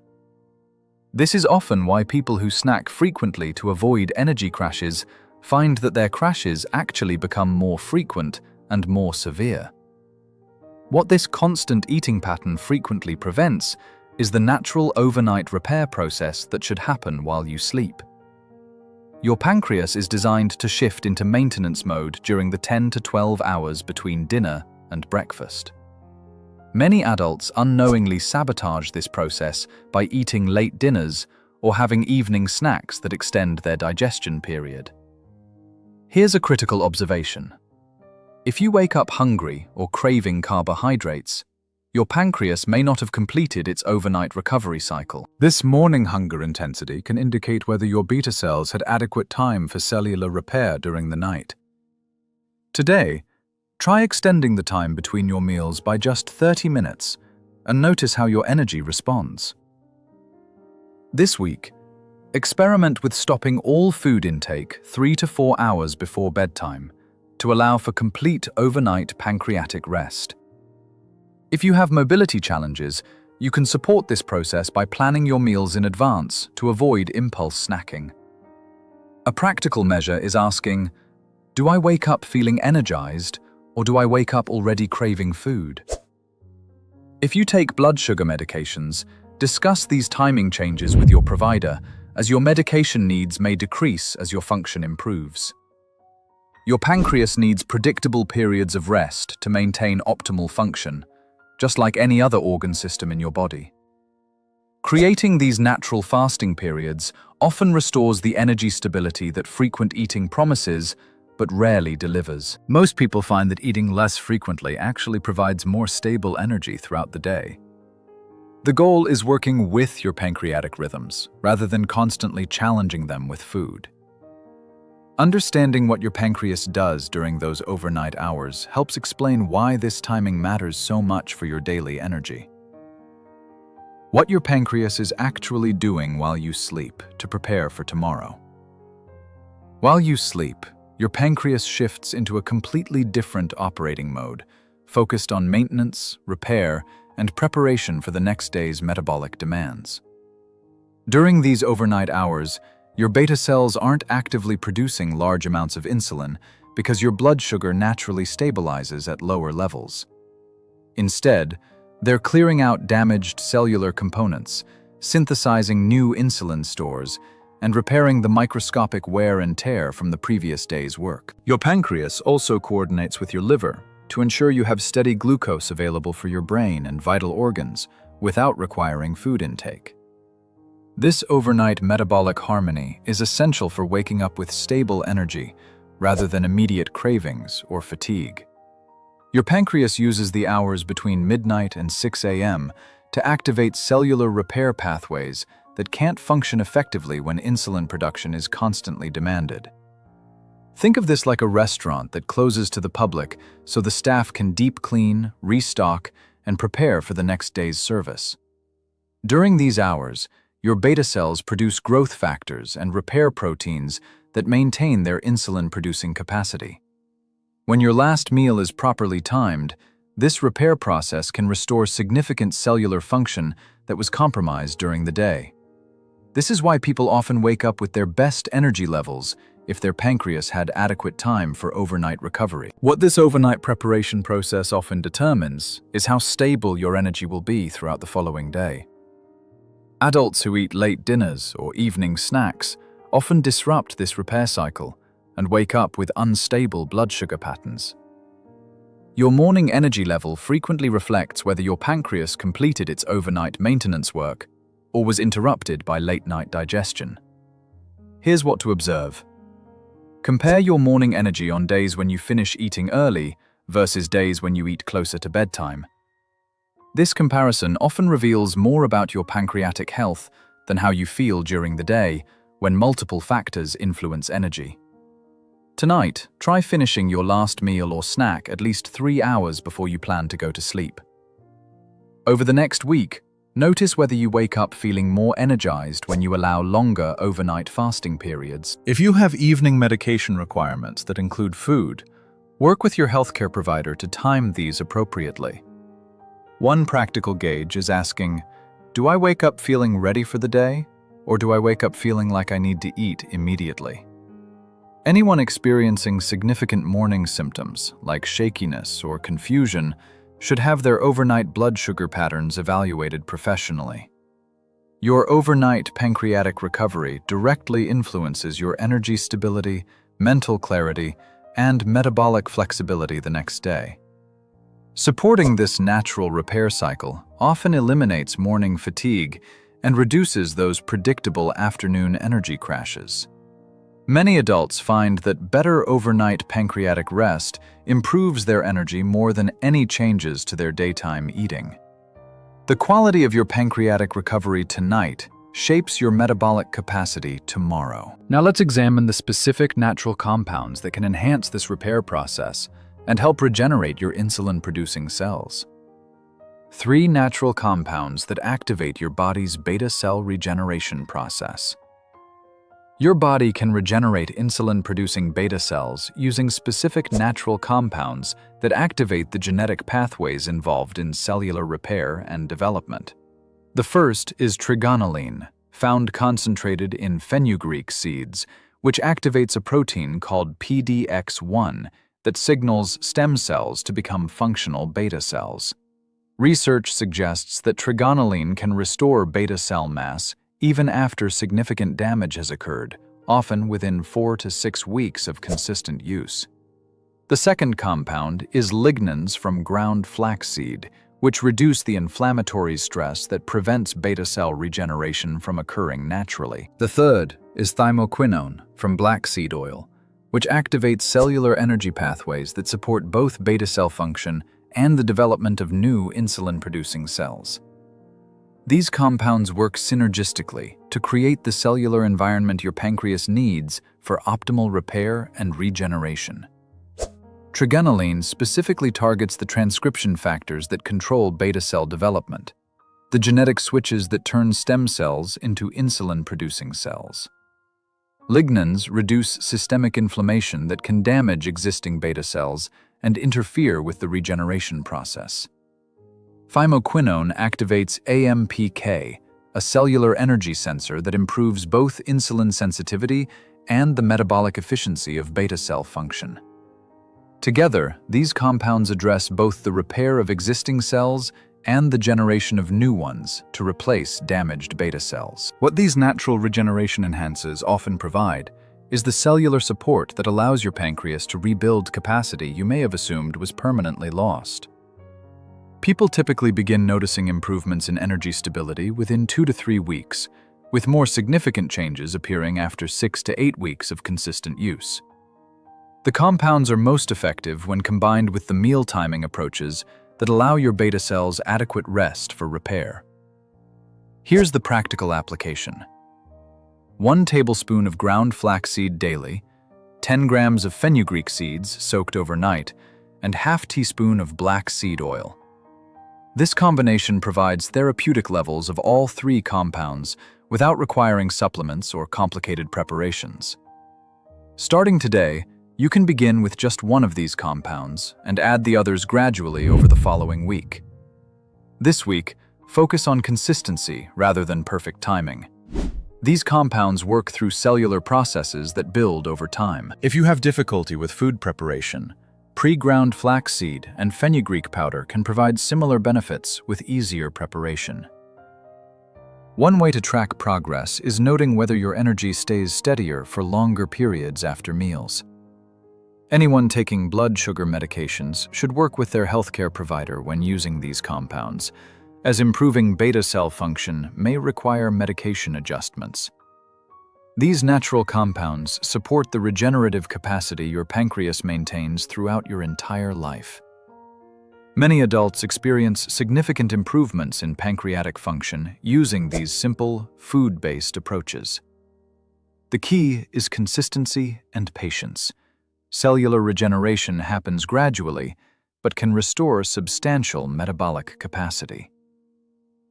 Speaker 1: This is often why people who snack frequently to avoid energy crashes find that their crashes actually become more frequent and more severe. What this constant eating pattern frequently prevents is the natural overnight repair process that should happen while you sleep. Your pancreas is designed to shift into maintenance mode during the 10 to 12 hours between dinner and breakfast. Many adults unknowingly sabotage this process by eating late dinners or having evening snacks that extend their digestion period. Here's a critical observation. If you wake up hungry or craving carbohydrates, your pancreas may not have completed its overnight recovery cycle. This morning hunger intensity can indicate whether your beta cells had adequate time for cellular repair during the night. Today, try extending the time between your meals by just 30 minutes and notice how your energy responds. This week, experiment with stopping all food intake 3 to 4 hours before bedtime to allow for complete overnight pancreatic rest. If you have mobility challenges, you can support this process by planning your meals in advance to avoid impulse snacking. A practical measure is asking, do I wake up feeling energized, or do I wake up already craving food? If you take blood sugar medications, discuss these timing changes with your provider, as your medication needs may decrease as your function improves. Your pancreas needs predictable periods of rest to maintain optimal function, just like any other organ system in your body. Creating these natural fasting periods often restores the energy stability that frequent eating promises, but rarely delivers. Most people find that eating less frequently actually provides more stable energy throughout the day. The goal is working with your pancreatic rhythms, rather than constantly challenging them with food. Understanding what your pancreas does during those overnight hours helps explain why this timing matters so much for your daily energy. What your pancreas is actually doing while you sleep to prepare for tomorrow. While you sleep, your pancreas shifts into a completely different operating mode, focused on maintenance, repair, and preparation for the next day's metabolic demands. During these overnight hours, your beta cells aren't actively producing large amounts of insulin because your blood sugar naturally stabilizes at lower levels. Instead, they're clearing out damaged cellular components, synthesizing new insulin stores, and repairing the microscopic wear and tear from the previous day's work. Your pancreas also coordinates with your liver to ensure you have steady glucose available for your brain and vital organs without requiring food intake. This overnight metabolic harmony is essential for waking up with stable energy rather than immediate cravings or fatigue. Your pancreas uses the hours between midnight and 6 a.m. to activate cellular repair pathways that can't function effectively when insulin production is constantly demanded. Think of this like a restaurant that closes to the public so the staff can deep clean, restock, and prepare for the next day's service. During these hours, your beta cells produce growth factors and repair proteins that maintain their insulin-producing capacity. When your last meal is properly timed, this repair process can restore significant cellular function that was compromised during the day. This is why people often wake up with their best energy levels if their pancreas had adequate time for overnight recovery. What this overnight preparation process often determines is how stable your energy will be throughout the following day. Adults who eat late dinners or evening snacks often disrupt this repair cycle and wake up with unstable blood sugar patterns. Your morning energy level frequently reflects whether your pancreas completed its overnight maintenance work or was interrupted by late-night digestion. Here's what to observe. Compare your morning energy on days when you finish eating early versus days when you eat closer to bedtime. This comparison often reveals more about your pancreatic health than how you feel during the day when multiple factors influence energy. Tonight, try finishing your last meal or snack at least 3 hours before you plan to go to sleep. Over the next week, notice whether you wake up feeling more energized when you allow longer overnight fasting periods. If you have evening medication requirements that include food, work with your healthcare provider to time these appropriately. One practical gauge is asking, do I wake up feeling ready for the day, or do I wake up feeling like I need to eat immediately? Anyone experiencing significant morning symptoms, like shakiness or confusion, should have their overnight blood sugar patterns evaluated professionally. Your overnight pancreatic recovery directly influences your energy stability, mental clarity, and metabolic flexibility the next day. Supporting this natural repair cycle often eliminates morning fatigue and reduces those predictable afternoon energy crashes. Many adults find that better overnight pancreatic rest improves their energy more than any changes to their daytime eating. The quality of your pancreatic recovery tonight shapes your metabolic capacity tomorrow. Now let's examine the specific natural compounds that can enhance this repair process and help regenerate your insulin-producing cells. 3 natural compounds that activate your body's beta cell regeneration process. Your body can regenerate insulin-producing beta cells using specific natural compounds that activate the genetic pathways involved in cellular repair and development. The first is trigonelline, found concentrated in fenugreek seeds, which activates a protein called PDX1 that signals stem cells to become functional beta cells. Research suggests that trigonelline can restore beta cell mass even after significant damage has occurred, often within 4 to 6 weeks of consistent use. The second compound is lignans from ground flaxseed, which reduce the inflammatory stress that prevents beta cell regeneration from occurring naturally. The third is thymoquinone from black seed oil, which activates cellular energy pathways that support both beta cell function and the development of new insulin-producing cells. These compounds work synergistically to create the cellular environment your pancreas needs for optimal repair and regeneration. Trigonelline specifically targets the transcription factors that control beta cell development, the genetic switches that turn stem cells into insulin-producing cells. Lignans reduce systemic inflammation that can damage existing beta cells and interfere with the regeneration process. Thymoquinone activates AMPK, a cellular energy sensor that improves both insulin sensitivity and the metabolic efficiency of beta cell function. Together, these compounds address both the repair of existing cells and the generation of new ones to replace damaged beta cells. What these natural regeneration enhancers often provide is the cellular support that allows your pancreas to rebuild capacity you may have assumed was permanently lost. People typically begin noticing improvements in energy stability within 2 to 3 weeks, with more significant changes appearing after 6 to 8 weeks of consistent use. The compounds are most effective when combined with the meal timing approaches that allow your beta cells adequate rest for repair. Here's the practical application. 1 tablespoon of ground flaxseed daily, 10 grams of fenugreek seeds soaked overnight, and ½ teaspoon of black seed oil. This combination provides therapeutic levels of all 3 compounds without requiring supplements or complicated preparations. Starting today, you can begin with just one of these compounds and add the others gradually over the following week. This week, focus on consistency rather than perfect timing. These compounds work through cellular processes that build over time. If you have difficulty with food preparation, pre-ground flaxseed and fenugreek powder can provide similar benefits with easier preparation. One way to track progress is noting whether your energy stays steadier for longer periods after meals. Anyone taking blood sugar medications should work with their healthcare provider when using these compounds, as improving beta cell function may require medication adjustments. These natural compounds support the regenerative capacity your pancreas maintains throughout your entire life. Many adults experience significant improvements in pancreatic function using these simple, food-based approaches. The key is consistency and patience. Cellular regeneration happens gradually, but can restore substantial metabolic capacity.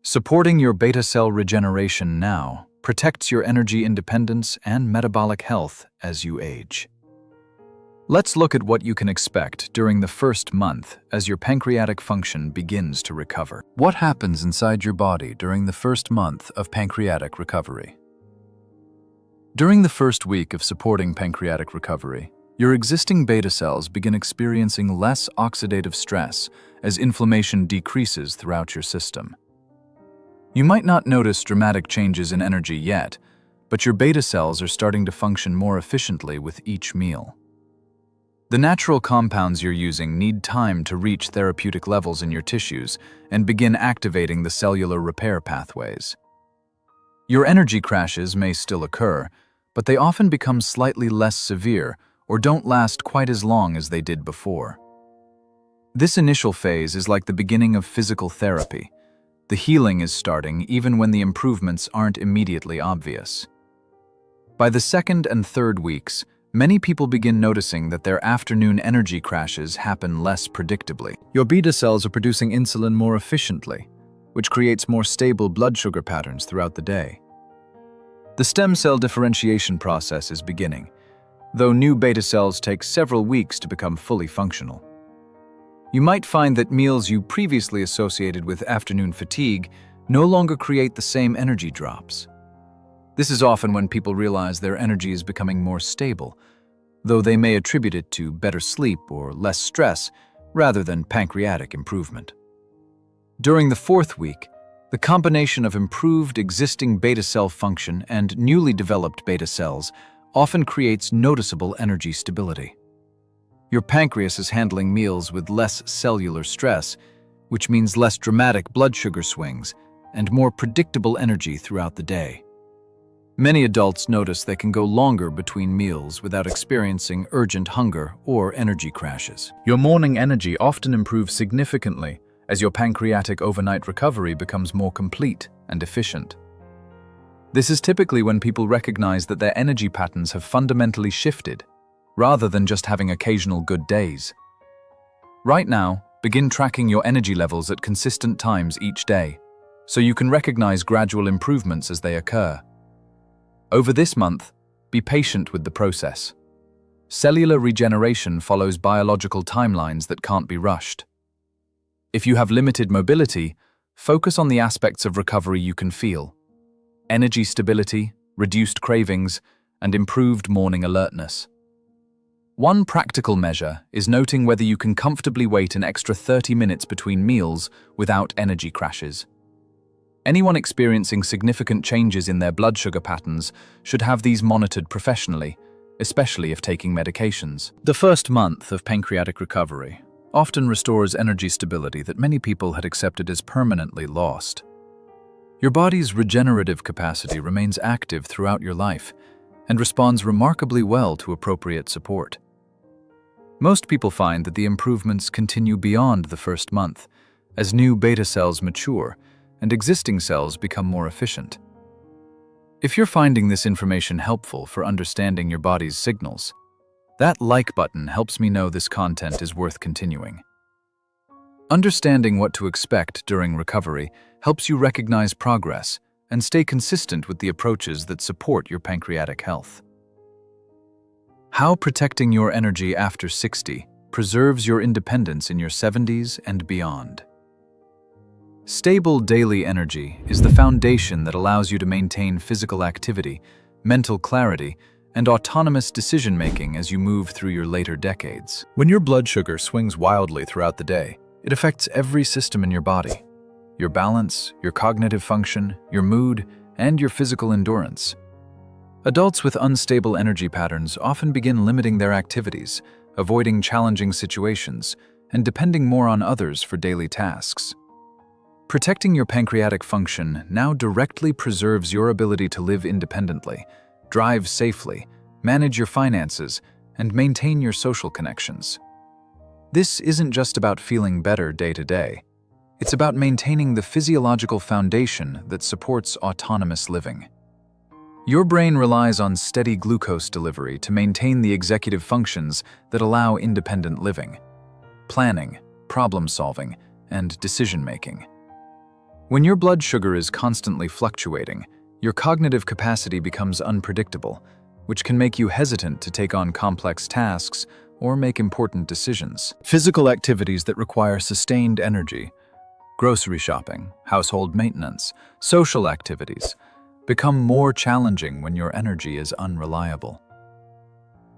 Speaker 1: Supporting your beta cell regeneration now protects your energy independence and metabolic health as you age. Let's look at what you can expect during the first month as your pancreatic function begins to recover. What happens inside your body during the first month of pancreatic recovery? During the first week of supporting pancreatic recovery, your existing beta cells begin experiencing less oxidative stress as inflammation decreases throughout your system. You might not notice dramatic changes in energy yet, but your beta cells are starting to function more efficiently with each meal. The natural compounds you're using need time to reach therapeutic levels in your tissues and begin activating the cellular repair pathways. Your energy crashes may still occur, but they often become slightly less severe or don't last quite as long as they did before. This initial phase is like the beginning of physical therapy. The healing is starting even when the improvements aren't immediately obvious. By the second and third weeks, many people begin noticing that their afternoon energy crashes happen less predictably. Your beta cells are producing insulin more efficiently, which creates more stable blood sugar patterns throughout the day. The stem cell differentiation process is beginning, though new beta cells take several weeks to become fully functional. You might find that meals you previously associated with afternoon fatigue no longer create the same energy drops. This is often when people realize their energy is becoming more stable, though they may attribute it to better sleep or less stress rather than pancreatic improvement. During the 4th week, the combination of improved existing beta cell function and newly developed beta cells often creates noticeable energy stability. Your pancreas is handling meals with less cellular stress, which means less dramatic blood sugar swings and more predictable energy throughout the day. Many adults notice they can go longer between meals without experiencing urgent hunger or energy crashes. Your morning energy often improves significantly as your pancreatic overnight recovery becomes more complete and efficient. This is typically when people recognize that their energy patterns have fundamentally shifted, rather than just having occasional good days. Right now, begin tracking your energy levels at consistent times each day, so you can recognize gradual improvements as they occur. Over this month, be patient with the process. Cellular regeneration follows biological timelines that can't be rushed. If you have limited mobility, focus on the aspects of recovery you can feel: energy stability, reduced cravings, and improved morning alertness. One practical measure is noting whether you can comfortably wait an extra 30 minutes between meals without energy crashes. Anyone experiencing significant changes in their blood sugar patterns should have these monitored professionally, especially if taking medications. The first month of pancreatic recovery often restores energy stability that many people had accepted as permanently lost. Your body's regenerative capacity remains active throughout your life and responds remarkably well to appropriate support. Most people find that the improvements continue beyond the first month as new beta cells mature and existing cells become more efficient. If you're finding this information helpful for understanding your body's signals, that like button helps me know this content is worth continuing. Understanding what to expect during recovery helps you recognize progress and stay consistent with the approaches that support your pancreatic health. How protecting your energy after 60 preserves your independence in your 70s and beyond. Stable daily energy is the foundation that allows you to maintain physical activity, mental clarity, and autonomous decision-making as you move through your later decades. When your blood sugar swings wildly throughout the day, it affects every system in your body: your balance, your cognitive function, your mood, and your physical endurance. Adults with unstable energy patterns often begin limiting their activities, avoiding challenging situations, and depending more on others for daily tasks. Protecting your pancreatic function now directly preserves your ability to live independently, drive safely, manage your finances, and maintain your social connections. This isn't just about feeling better day to day. It's about maintaining the physiological foundation that supports autonomous living. Your brain relies on steady glucose delivery to maintain the executive functions that allow independent living: planning, problem-solving, and decision-making. When your blood sugar is constantly fluctuating, your cognitive capacity becomes unpredictable, which can make you hesitant to take on complex tasks or make important decisions. Physical activities that require sustained energy, grocery shopping, household maintenance, social activities, become more challenging when your energy is unreliable.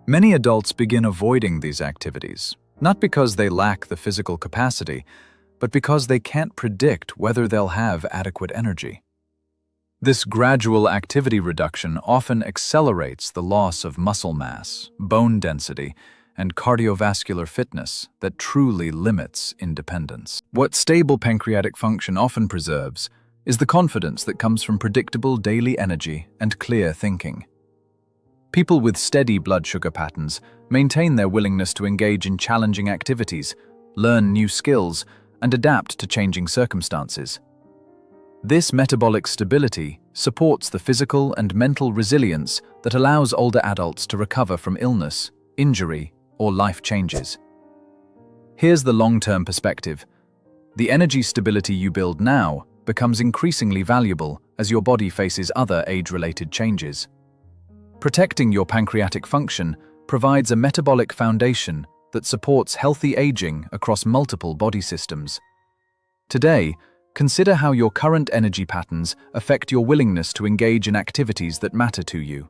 Speaker 1: Many adults begin avoiding these activities, not because they lack the physical capacity, but because they can't predict whether they'll have adequate energy. This gradual activity reduction often accelerates the loss of muscle mass, bone density, and cardiovascular fitness that truly limits independence. What stable pancreatic function often preserves is the confidence that comes from predictable daily energy and clear thinking. People with steady blood sugar patterns maintain their willingness to engage in challenging activities, learn new skills, and adapt to changing circumstances. This metabolic stability supports the physical and mental resilience that allows older adults to recover from illness, injury, or life changes. Here's the long-term perspective. The energy stability you build now becomes increasingly valuable as your body faces other age-related changes. Protecting your pancreatic function provides a metabolic foundation that supports healthy aging across multiple body systems. Today, Consider how your current energy patterns affect your willingness to engage in activities that matter to you.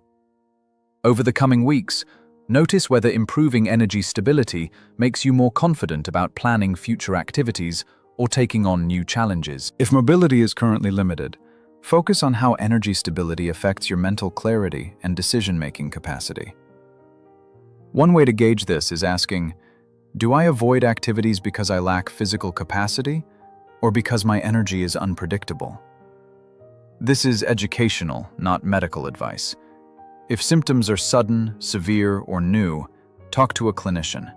Speaker 1: Over the coming weeks, notice whether improving energy stability makes you more confident about planning future activities or taking on new challenges. If mobility is currently limited, focus on how energy stability affects your mental clarity and decision-making capacity. One way to gauge this is asking, do I avoid activities because I lack physical capacity or because my energy is unpredictable? This is educational, not medical advice. If symptoms are sudden, severe, or new, talk to a clinician.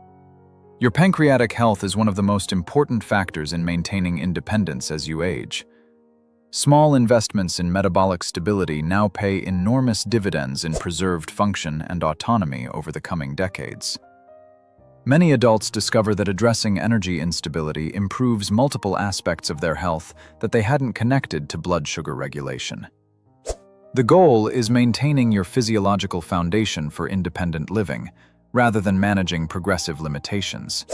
Speaker 1: Your pancreatic health is one of the most important factors in maintaining independence as you age. Small investments in metabolic stability now pay enormous dividends in preserved function and autonomy over the coming decades. Many adults discover that addressing energy instability improves multiple aspects of their health that they hadn't connected to blood sugar regulation. The goal is maintaining your physiological foundation for independent living, rather than managing progressive limitations.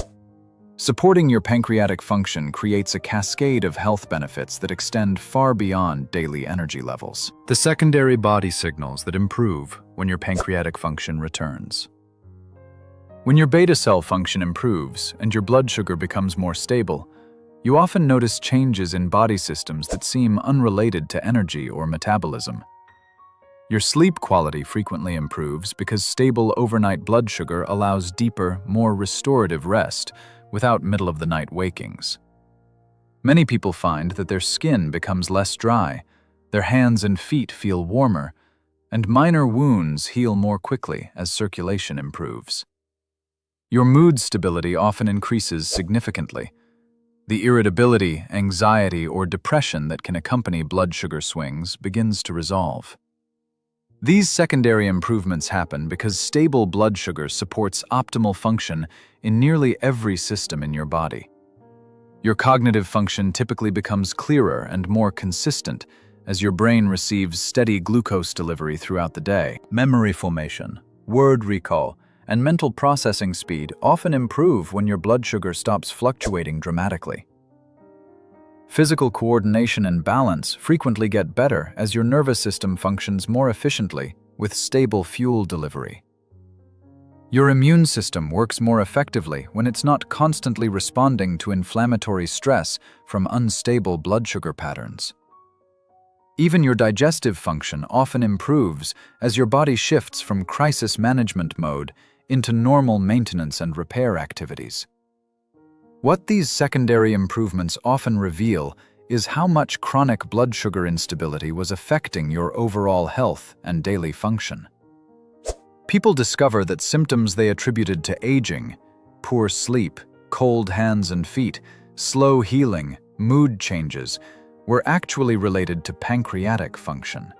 Speaker 1: Supporting your pancreatic function creates a cascade of health benefits that extend far beyond daily energy levels. The secondary body signals that improve when your pancreatic function returns. When your beta cell function improves and your blood sugar becomes more stable, you often notice changes in body systems that seem unrelated to energy or metabolism. Your sleep quality frequently improves because stable overnight blood sugar allows deeper, more restorative rest without middle-of-the-night wakings. Many people find that their skin becomes less dry, their hands and feet feel warmer, and minor wounds heal more quickly as circulation improves. Your mood stability often increases significantly. The irritability, anxiety, or depression that can accompany blood sugar swings begins to resolve. These secondary improvements happen because stable blood sugar supports optimal function in nearly every system in your body. Your cognitive function typically becomes clearer and more consistent as your brain receives steady glucose delivery throughout the day. Memory formation, word recall, and mental processing speed often improve when your blood sugar stops fluctuating dramatically. Physical coordination and balance frequently get better as your nervous system functions more efficiently with stable fuel delivery. Your immune system works more effectively when it's not constantly responding to inflammatory stress from unstable blood sugar patterns. Even your digestive function often improves as your body shifts from crisis management mode into normal maintenance and repair activities. What these secondary improvements often reveal is how much chronic blood sugar instability was affecting your overall health and daily function. People discover that symptoms they attributed to aging, poor sleep, cold hands and feet, slow healing, mood changes, were actually related to pancreatic function.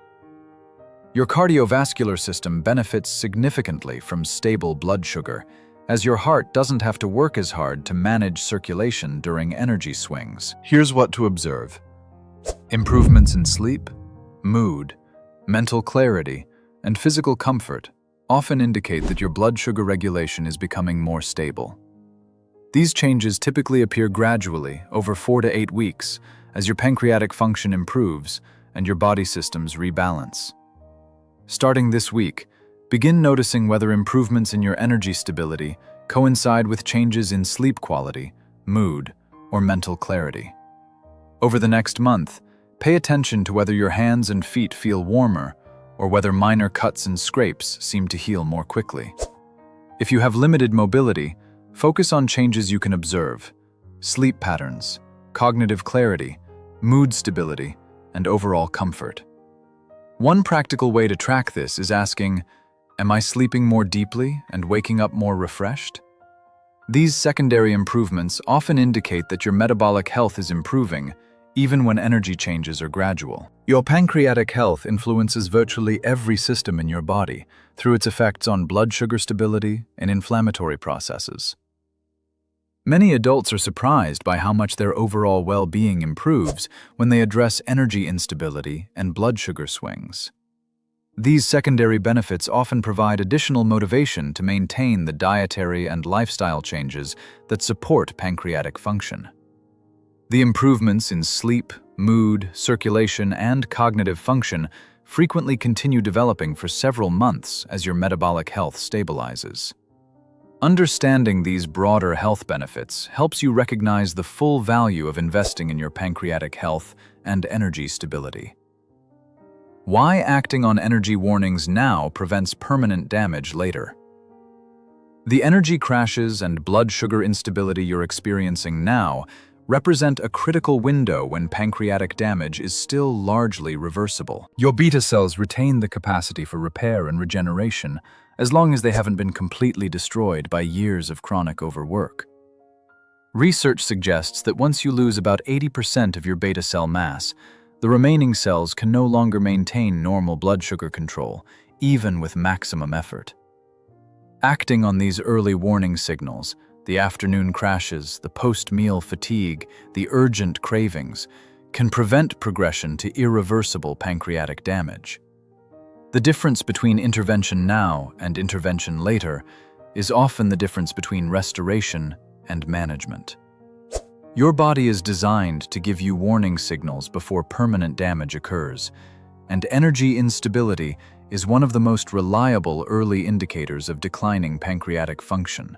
Speaker 1: Your cardiovascular system benefits significantly from stable blood sugar, as your heart doesn't have to work as hard to manage circulation during energy swings. Here's what to observe. Improvements in sleep, mood, mental clarity, and physical comfort often indicate that your blood sugar regulation is becoming more stable. These changes typically appear gradually over 4 to 8 weeks as your pancreatic function improves and your body systems rebalance. Starting this week, begin noticing whether improvements in your energy stability coincide with changes in sleep quality, mood, or mental clarity. Over the next month, pay attention to whether your hands and feet feel warmer or whether minor cuts and scrapes seem to heal more quickly. If you have limited mobility, focus on changes you can observe: sleep patterns, cognitive clarity, mood stability, and overall comfort. One practical way to track this is asking, am I sleeping more deeply and waking up more refreshed? These secondary improvements often indicate that your metabolic health is improving, even when energy changes are gradual. Your pancreatic health influences virtually every system in your body through its effects on blood sugar stability and inflammatory processes. Many adults are surprised by how much their overall well-being improves when they address energy instability and blood sugar swings. These secondary benefits often provide additional motivation to maintain the dietary and lifestyle changes that support pancreatic function. The improvements in sleep, mood, circulation, and cognitive function frequently continue developing for several months as your metabolic health stabilizes. Understanding these broader health benefits helps you recognize the full value of investing in your pancreatic health and energy stability. Why acting on energy warnings now prevents permanent damage later? The energy crashes and blood sugar instability you're experiencing now represent a critical window when pancreatic damage is still largely reversible. Your beta cells retain the capacity for repair and regeneration as long as they haven't been completely destroyed by years of chronic overwork. Research suggests that once you lose about 80% of your beta cell mass, the remaining cells can no longer maintain normal blood sugar control, even with maximum effort. Acting on these early warning signals, the afternoon crashes, the post-meal fatigue, the urgent cravings, can prevent progression to irreversible pancreatic damage. The difference between intervention now and intervention later is often the difference between restoration and management. Your body is designed to give you warning signals before permanent damage occurs, and energy instability is one of the most reliable early indicators of declining pancreatic function.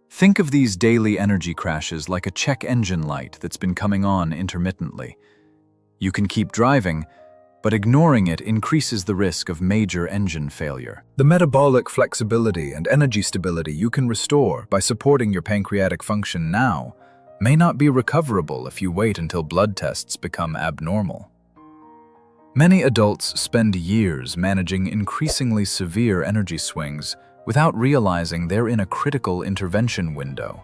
Speaker 1: Think of these daily energy crashes like a check engine light that's been coming on intermittently. You can keep driving, but ignoring it increases the risk of major engine failure. The metabolic flexibility and energy stability you can restore by supporting your pancreatic function now may not be recoverable if you wait until blood tests become abnormal. Many adults spend years managing increasingly severe energy swings without realizing they're in a critical intervention window.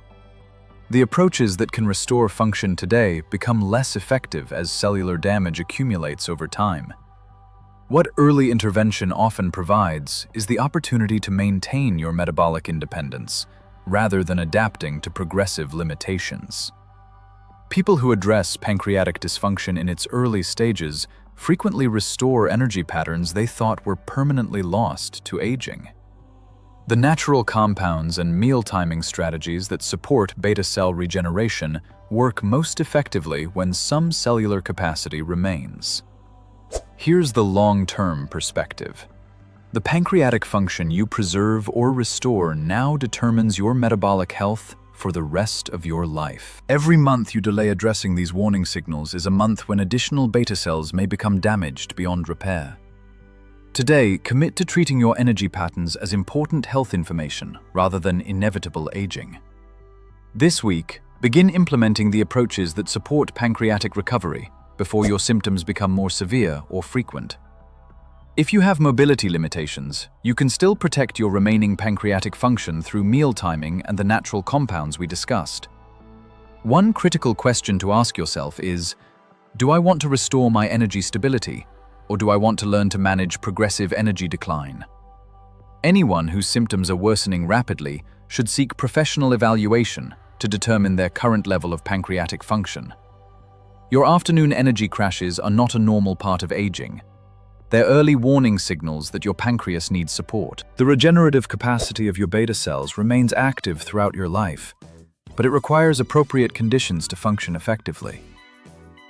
Speaker 1: The approaches that can restore function today become less effective as cellular damage accumulates over time. What early intervention often provides is the opportunity to maintain your metabolic independence, rather than adapting to progressive limitations. People who address pancreatic dysfunction in its early stages frequently restore energy patterns they thought were permanently lost to aging. The natural compounds and meal timing strategies that support beta cell regeneration work most effectively when some cellular capacity remains. Here's the long-term perspective. The pancreatic function you preserve or restore now determines your metabolic health for the rest of your life. Every month you delay addressing these warning signals is a month when additional beta cells may become damaged beyond repair. Today, commit to treating your energy patterns as important health information rather than inevitable aging. This week, begin implementing the approaches that support pancreatic recovery before your symptoms become more severe or frequent. If you have mobility limitations, you can still protect your remaining pancreatic function through meal timing and the natural compounds we discussed. One critical question to ask yourself is, do I want to restore my energy stability, or do I want to learn to manage progressive energy decline? Anyone whose symptoms are worsening rapidly should seek professional evaluation to determine their current level of pancreatic function. Your afternoon energy crashes are not a normal part of aging. They're early warning signals that your pancreas needs support. The regenerative capacity of your beta cells remains active throughout your life, but it requires appropriate conditions to function effectively.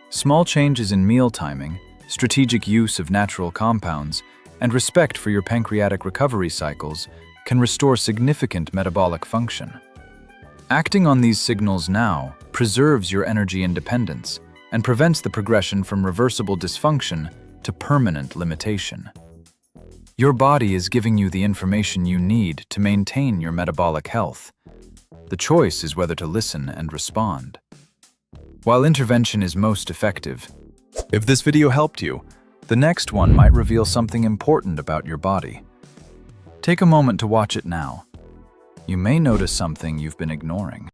Speaker 1: Small changes in meal timing, strategic use of natural compounds, and respect for your pancreatic recovery cycles can restore significant metabolic function. Acting on these signals now preserves your energy independence and prevents the progression from reversible dysfunction to permanent limitation. Your body is giving you the information you need to maintain your metabolic health. The choice is whether to listen and respond. While intervention is most effective, if this video helped you, the next one might reveal something important about your body. Take a moment to watch it now. You may notice something you've been ignoring.